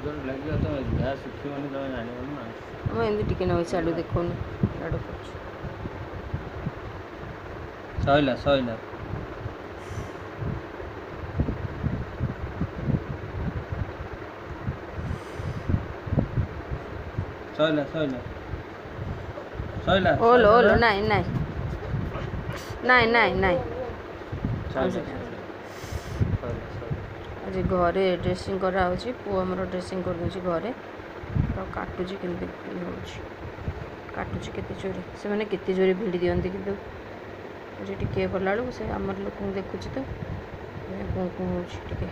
जोर लगे तो गैस सुखिबनी तुम जान ना हम एमती टिके ना चालू देखो आड़ सैला सैला सैला सैला सैला ओलो ओलो नाई नाई नाई नाई नाई आज घरे ड्रेसिंग करा पु आमर ड्रेसिंग कर दूसरी घरे तो काटुची के काटुची केते जोरे से मैंने केते जोरे भिड़ी दियंती कि टिके कला से आमर लोक देखुची तो कौन कौन हो टिके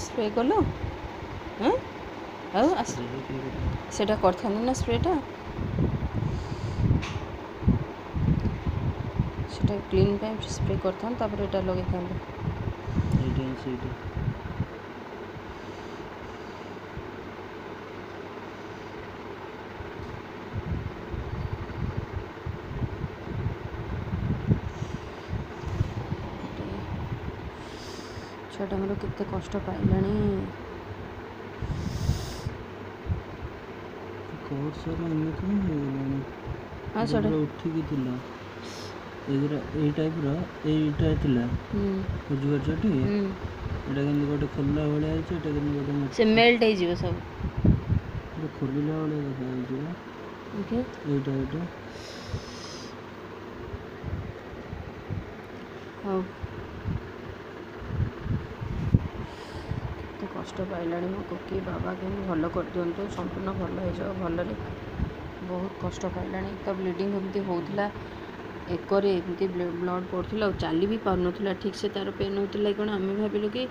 स्प्रे कल हाँ से कर ना स्प्रेटा से क्लीन पे स्प्रे कर लगे छुआटा मोर केते कष्ट पाइला हाँ छुआटा उठिकी थिला ए टाइप रो एटा थिला बुझिपारछटी एटा केन गोटे खोलला भले आइछ एटा केन गोटे से मेल्ट हे जीव सब तो खोलला भले देखा आइछ ओके एटा एटा हां कष्ट पाइला मो कुकी बाबा के भल कर दिंतु संपूर्ण भल हो जाओ भल बहुत कष्ट पाइला तो ब्लीडिंग एमती होता एकरे एमती ब्लड पड़ता चली भी पार ना ठीक से तार पेन होता कौन आम भाविलु कि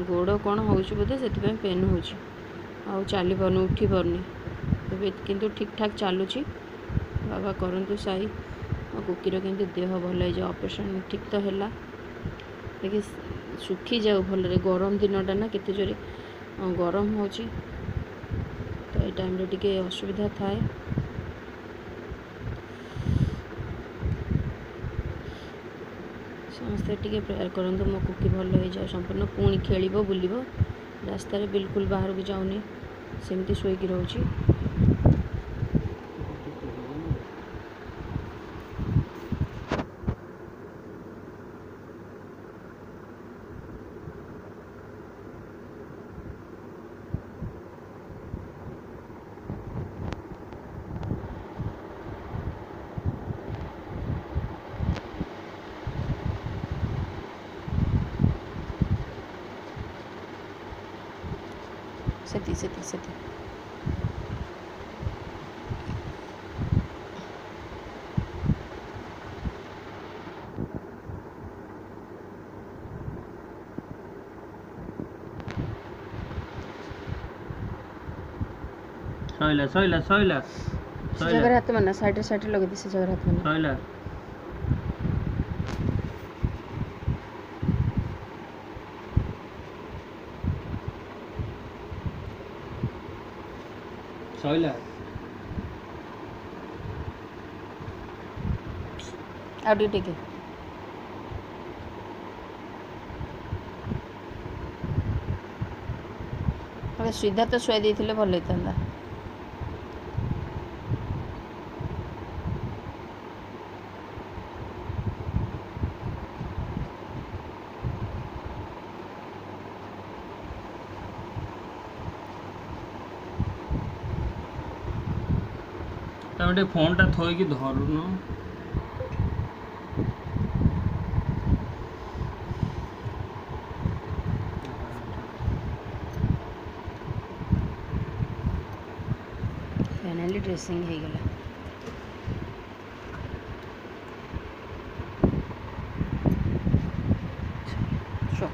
गोड़ कौन हो बोधे से पेन हो चली पार उठी पारनी तबे किंतु ठीक ठाक चलुची बाबा करंतु साई कुकीर के देह भल हो जाए ऑपरेशन ठीक तो है देखिए सुखी जाऊ भल गरम दिन ना केते जोरे गरम हो तो ये टाइम रे टिके असुविधा थाए समस्ते टिके प्रेयर करंतु मो कुकी भल हो जाए संपूर्ण पुणी खेल बुल रास्तार बिल्कुल बाहर को जाऊनी सेमती शोक रोची से सैला सैला सैला जगह हाथ मारना साइड लगे दी से जगह हाथ मारना सैला सैला आउट टिके सीधा तो शुआ देते भल होता तमें फोन टा थोक धरुन ଫାଇନାଲି ଡ୍ରେସିଂ ହେଇଗଲା। ସୋ